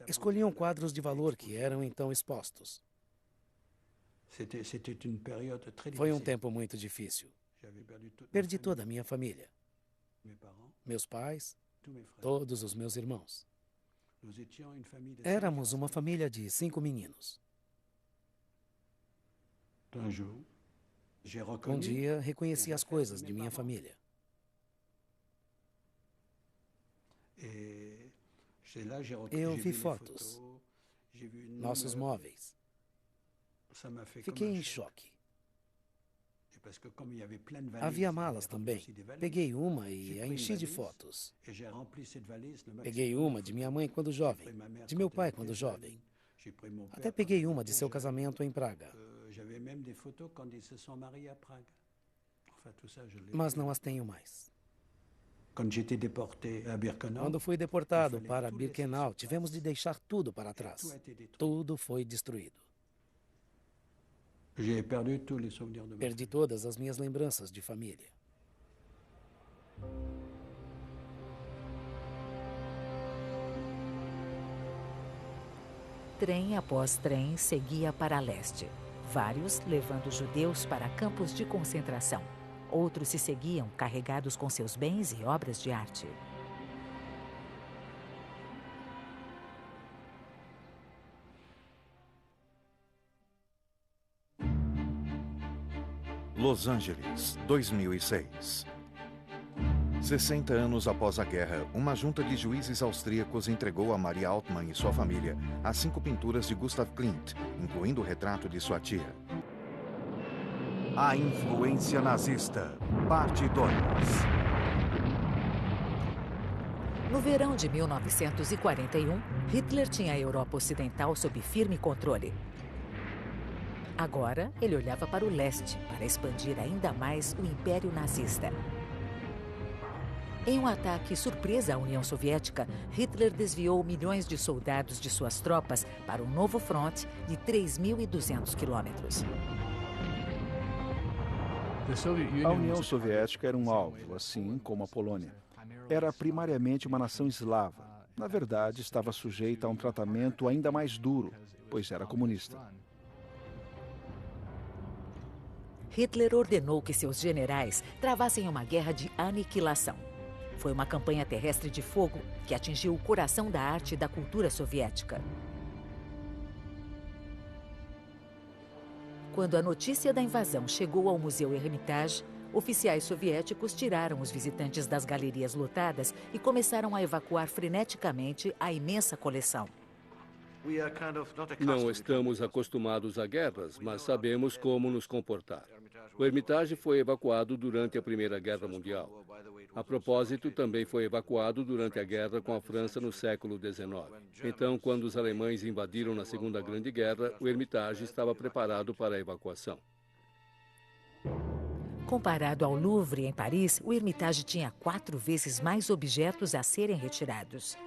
Escolhiam quadros de valor que eram então expostos. Foi um tempo muito difícil. Perdi toda a minha família. Meus pais, todos os meus irmãos. Éramos uma família de 5 meninos. Um dia, reconheci as coisas de minha família. Eu vi fotos, nossos móveis. Fiquei em choque. Havia malas também. Peguei uma e a enchi de fotos. Peguei uma de minha mãe quando jovem, de meu pai quando jovem. Até peguei uma de seu casamento em Praga. Mas não as tenho mais. Quando fui deportado para Birkenau, tivemos de deixar tudo para trás. Tudo foi destruído. Perdi todas as minhas lembranças de família.
Trem após trem seguia para leste. Vários levando judeus para campos de concentração. Outros se seguiam carregados com seus bens e obras de arte.
Los Angeles, 2006. 60 anos após a guerra, uma junta de juízes austríacos entregou a Maria Altman e sua família as 5 pinturas de Gustav Klimt, incluindo o retrato de sua tia. A influência nazista, parte 2.
No verão de 1941, Hitler tinha a Europa Ocidental sob firme controle. Agora, ele olhava para o leste para expandir ainda mais o Império Nazista. Em um ataque surpresa à União Soviética, Hitler desviou milhões de soldados de suas tropas para um novo fronte de 3.200 quilômetros.
A União Soviética era um alvo, assim como a Polônia. Era primariamente uma nação eslava. Na verdade, estava sujeita a um tratamento ainda mais duro, pois era comunista.
Hitler ordenou que seus generais travassem uma guerra de aniquilação. Foi uma campanha terrestre de fogo que atingiu o coração da arte e da cultura soviética. Quando a notícia da invasão chegou ao Museu Hermitage, oficiais soviéticos tiraram os visitantes das galerias lotadas e começaram a evacuar freneticamente a imensa coleção.
Não estamos acostumados a guerras, mas sabemos como nos comportar. O Hermitage foi evacuado durante a Primeira Guerra Mundial. A propósito, também foi evacuado durante a guerra com a França no século XIX. Então, quando os alemães invadiram na Segunda Grande Guerra, o Hermitage estava preparado para a evacuação.
Comparado ao Louvre, em Paris, o Hermitage tinha 4 vezes mais objetos a serem retirados.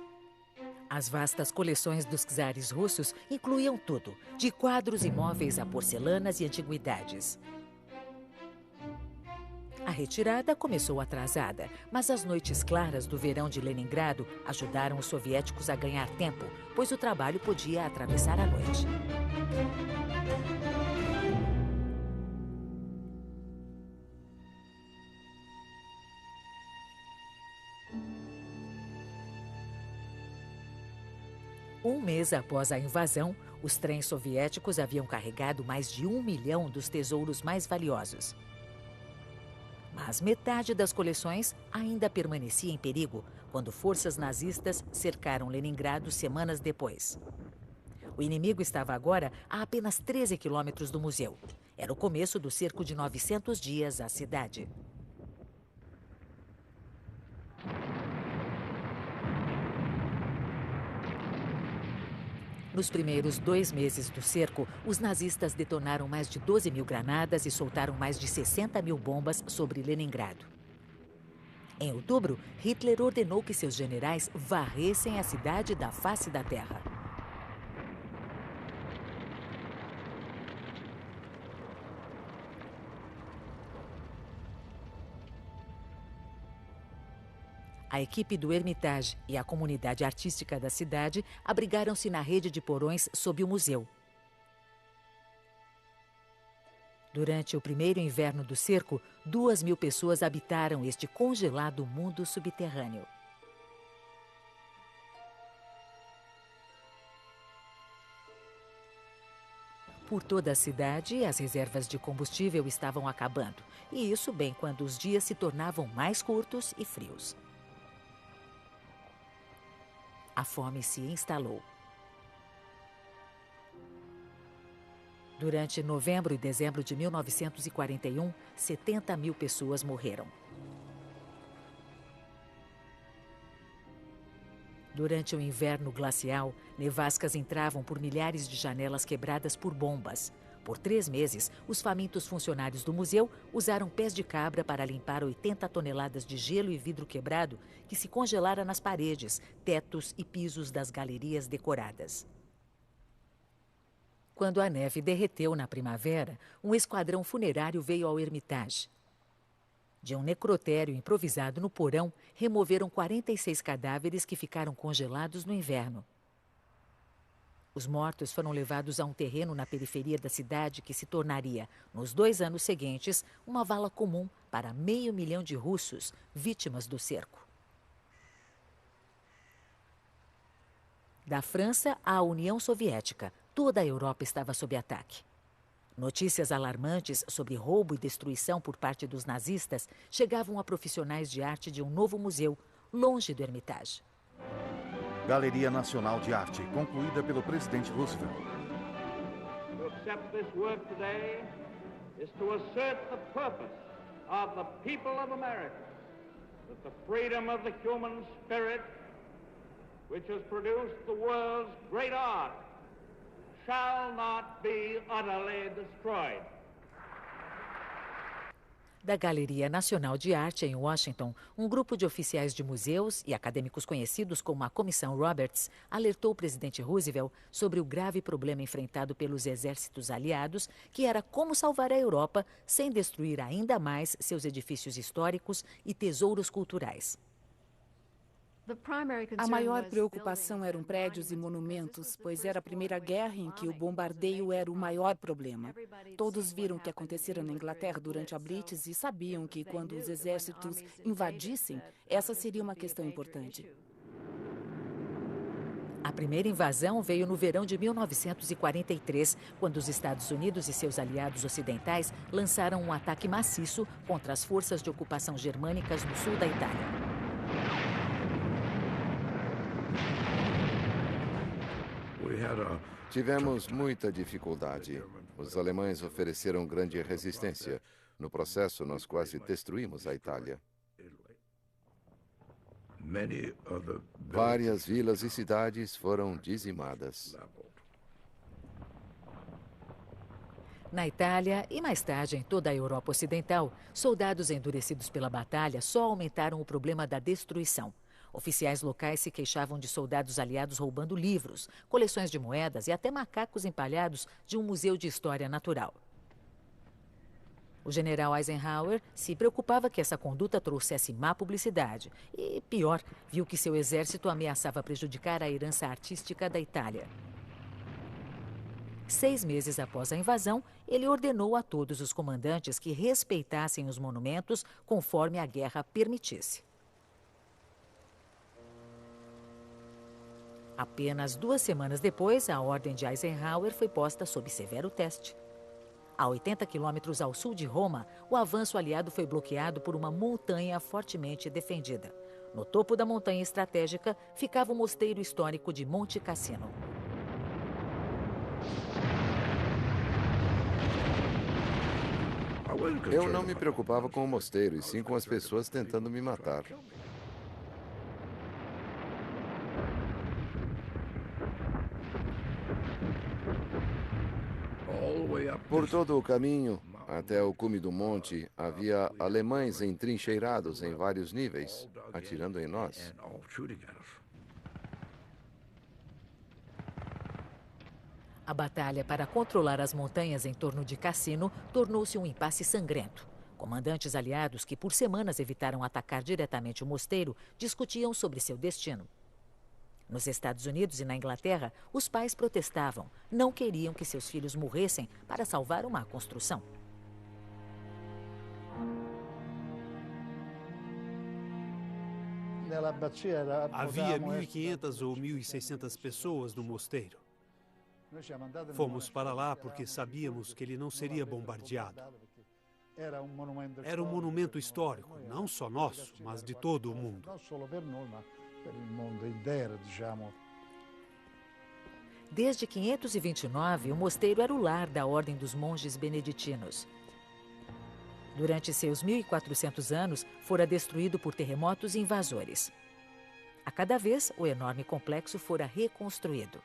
As vastas coleções dos czares russos incluíam tudo, de quadros e móveis a porcelanas e antiguidades. A retirada começou atrasada, mas as noites claras do verão de Leningrado ajudaram os soviéticos a ganhar tempo, pois o trabalho podia atravessar a noite. Um mês após a invasão, os trens soviéticos haviam carregado mais de 1 milhão dos tesouros mais valiosos. Mas metade das coleções ainda permanecia em perigo quando forças nazistas cercaram Leningrado semanas depois. O inimigo estava agora a apenas 13 quilômetros do museu. Era o começo do cerco de 900 dias à cidade. Nos primeiros 2 meses do cerco, os nazistas detonaram mais de 12 mil granadas e soltaram mais de 60 mil bombas sobre Leningrado. Em outubro, Hitler ordenou que seus generais varressem a cidade da face da terra. A equipe do Hermitage e a comunidade artística da cidade abrigaram-se na rede de porões sob o museu. Durante o primeiro inverno do cerco, 2.000 pessoas habitaram este congelado mundo subterrâneo. Por toda a cidade, as reservas de combustível estavam acabando, e isso bem quando os dias se tornavam mais curtos e frios. A fome se instalou. Durante novembro e dezembro de 1941, 70 mil pessoas morreram. Durante o inverno glacial, nevascas entravam por milhares de janelas quebradas por bombas. Por 3 meses, os famintos funcionários do museu usaram pés de cabra para limpar 80 toneladas de gelo e vidro quebrado que se congelara nas paredes, tetos e pisos das galerias decoradas. Quando a neve derreteu na primavera, um esquadrão funerário veio ao Hermitage. De um necrotério improvisado no porão, removeram 46 cadáveres que ficaram congelados no inverno. Os mortos foram levados a um terreno na periferia da cidade que se tornaria, nos 2 anos seguintes, uma vala comum para 500 mil de russos, vítimas do cerco. Da França à União Soviética, toda a Europa estava sob ataque. Notícias alarmantes sobre roubo e destruição por parte dos nazistas chegavam a profissionais de arte de um novo museu, longe do Hermitage.
Galeria Nacional de Arte, concluída pelo presidente Roosevelt.
is to assert the purpose of the people of America, that the freedom of the human spirit, which has produced the world's great art, shall not be utterly destroyed.
Da Galeria Nacional de Arte em Washington, um grupo de oficiais de museus e acadêmicos conhecidos como a Comissão Roberts alertou o presidente Roosevelt sobre o grave problema enfrentado pelos exércitos aliados, que era como salvar a Europa sem destruir ainda mais seus edifícios históricos e tesouros culturais.
A maior preocupação eram prédios e monumentos, pois era a Primeira Guerra em que o bombardeio era o maior problema. Todos viram o que acontecera na Inglaterra durante a Blitz e sabiam que, quando os exércitos invadissem, essa seria uma questão importante.
A primeira invasão veio no verão de 1943, quando os Estados Unidos e seus aliados ocidentais lançaram um ataque maciço contra as forças de ocupação germânicas no sul da Itália.
Tivemos muita dificuldade. Os alemães ofereceram grande resistência. No processo, nós quase destruímos a Itália. Várias vilas e cidades foram dizimadas.
Na Itália e mais tarde em toda a Europa Ocidental, soldados endurecidos pela batalha só aumentaram o problema da destruição. Oficiais locais se queixavam de soldados aliados roubando livros, coleções de moedas e até macacos empalhados de um museu de história natural. O general Eisenhower se preocupava que essa conduta trouxesse má publicidade e, pior, viu que seu exército ameaçava prejudicar a herança artística da Itália. 6 meses após a invasão, ele ordenou a todos os comandantes que respeitassem os monumentos conforme a guerra permitisse. Apenas 2 semanas depois, a ordem de Eisenhower foi posta sob severo teste. A 80 quilômetros ao sul de Roma, o avanço aliado foi bloqueado por uma montanha fortemente defendida. No topo da montanha estratégica ficava o mosteiro histórico de Monte Cassino.
Eu não me preocupava com o mosteiro, e sim com as pessoas tentando me matar. Por todo o caminho, até o cume do monte, havia alemães entrincheirados em vários níveis, atirando em nós.
A batalha para controlar as montanhas em torno de Cassino tornou-se um impasse sangrento. Comandantes aliados que por semanas evitaram atacar diretamente o mosteiro discutiam sobre seu destino. Nos Estados Unidos e na Inglaterra, os pais protestavam, não queriam que seus filhos morressem para salvar uma construção.
Havia 1.500 ou 1.600 pessoas no mosteiro. Fomos para lá porque sabíamos que ele não seria bombardeado. Era um monumento histórico, não só nosso, mas de todo o mundo.
Desde 529, o mosteiro era o lar da Ordem dos Monges Beneditinos. Durante seus 1.400 anos, fora destruído por terremotos e invasores. A cada vez, o enorme complexo fora reconstruído.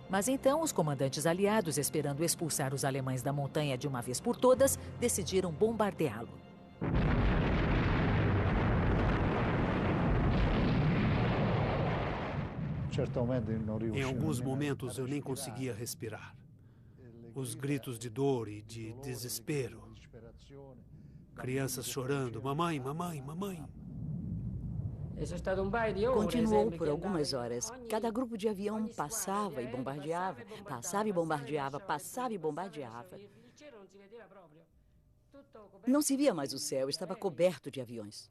Mas então, os comandantes aliados, esperando expulsar os alemães da montanha de uma vez por todas, decidiram bombardeá-lo.
Em alguns momentos eu nem conseguia respirar. Os gritos de dor e de desespero. Crianças chorando, mamãe, mamãe, mamãe.
Continuou por algumas horas. Cada grupo de avião passava e bombardeava, passava e bombardeava, passava e bombardeava. Não se via mais o céu, estava coberto de aviões.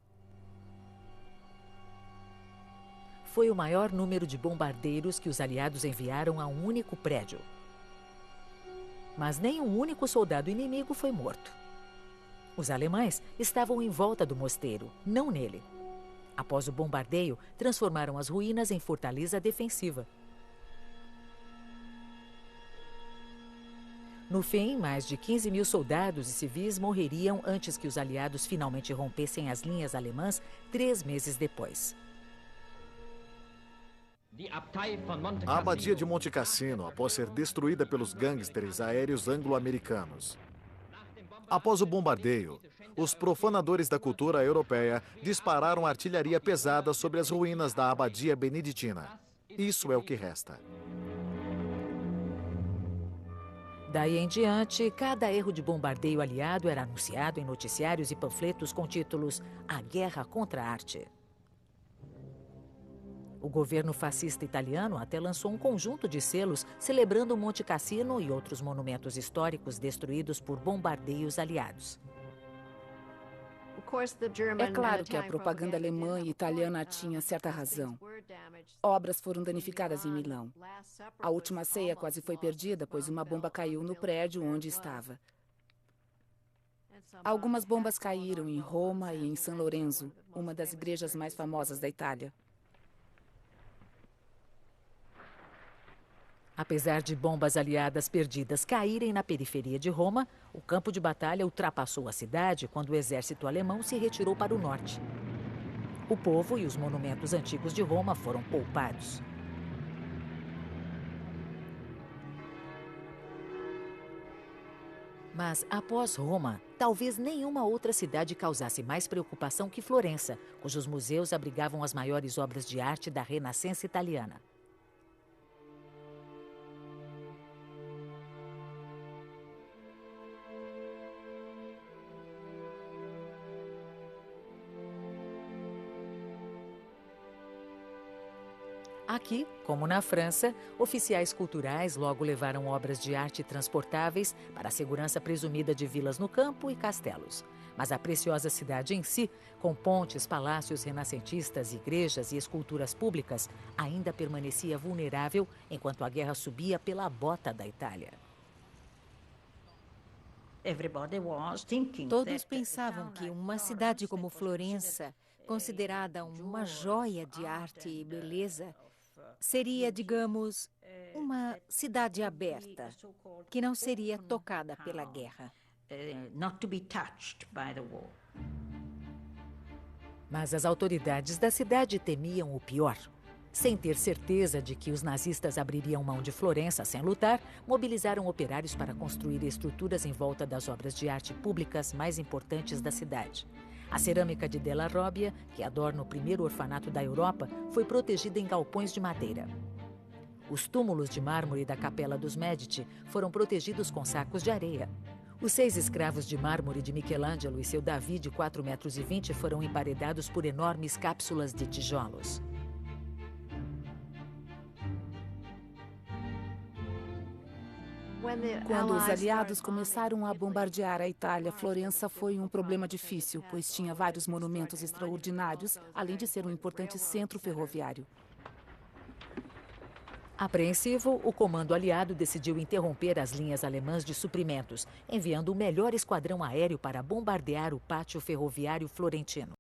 Foi o maior número de bombardeiros que os aliados enviaram a um único prédio. Mas nem um único soldado inimigo foi morto. Os alemães estavam em volta do mosteiro, não nele. Após o bombardeio, transformaram as ruínas em fortaleza defensiva. No fim, mais de 15 mil soldados e civis morreriam antes que os aliados finalmente rompessem as linhas alemãs 3 meses depois.
A abadia de Monte Cassino, após ser destruída pelos gangsters aéreos anglo-americanos. Após o bombardeio, os profanadores da cultura europeia dispararam artilharia pesada sobre as ruínas da abadia beneditina. Isso é o que resta.
Daí em diante, cada erro de bombardeio aliado era anunciado em noticiários e panfletos com títulos A Guerra contra a Arte. O governo fascista italiano até lançou um conjunto de selos celebrando Monte Cassino e outros monumentos históricos destruídos por bombardeios aliados.
É claro que a propaganda alemã e italiana tinha certa razão. Obras foram danificadas em Milão. A última ceia quase foi perdida, pois uma bomba caiu no prédio onde estava. Algumas bombas caíram em Roma e em São Lourenço, uma das igrejas mais famosas da Itália.
Apesar de bombas aliadas perdidas caírem na periferia de Roma, o campo de batalha ultrapassou a cidade quando o exército alemão se retirou para o norte. O povo e os monumentos antigos de Roma foram poupados. Mas, após Roma, talvez nenhuma outra cidade causasse mais preocupação que Florença, cujos museus abrigavam as maiores obras de arte da Renascença italiana. Aqui, como na França, oficiais culturais logo levaram obras de arte transportáveis para a segurança presumida de vilas no campo e castelos. Mas a preciosa cidade em si, com pontes, palácios renascentistas, igrejas e esculturas públicas, ainda permanecia vulnerável enquanto a guerra subia pela bota da Itália.
Todos pensavam que uma cidade como Florença, considerada uma joia de arte e beleza, seria, digamos, uma cidade aberta, que não seria tocada pela guerra.
Mas as autoridades da cidade temiam o pior. Sem ter certeza de que os nazistas abririam mão de Florença sem lutar, mobilizaram operários para construir estruturas em volta das obras de arte públicas mais importantes da cidade. A cerâmica de Della Robbia, que adorna o primeiro orfanato da Europa, foi protegida em galpões de madeira. Os túmulos de mármore da Capela dos Medici foram protegidos com sacos de areia. Os 6 escravos de mármore de Michelangelo e seu Davi de 4,20 metros foram emparedados por enormes cápsulas de tijolos.
Quando os aliados começaram a bombardear a Itália, Florença foi um problema difícil, pois tinha vários monumentos extraordinários, além de ser um importante centro ferroviário.
Apreensivo, o comando aliado decidiu interromper as linhas alemãs de suprimentos, enviando o melhor esquadrão aéreo para bombardear o pátio ferroviário florentino.